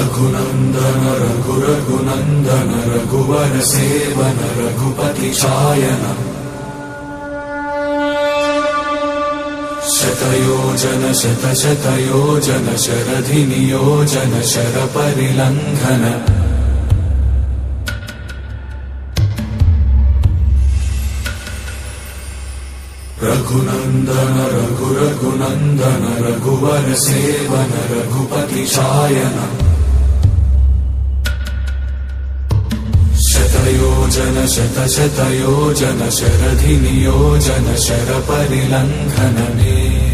रघुनंदन रघुरघुनंदन रघुवर seven Raghupati चायन शतयोजन शतशतयोजन शरधि नियोजन sir परिलंघन Raghunandan रघुरघुनंदन रघुवर seven Raghupati चायन शतयोजन शतशतयोजन शरधि नियोजन sir परिलंघन में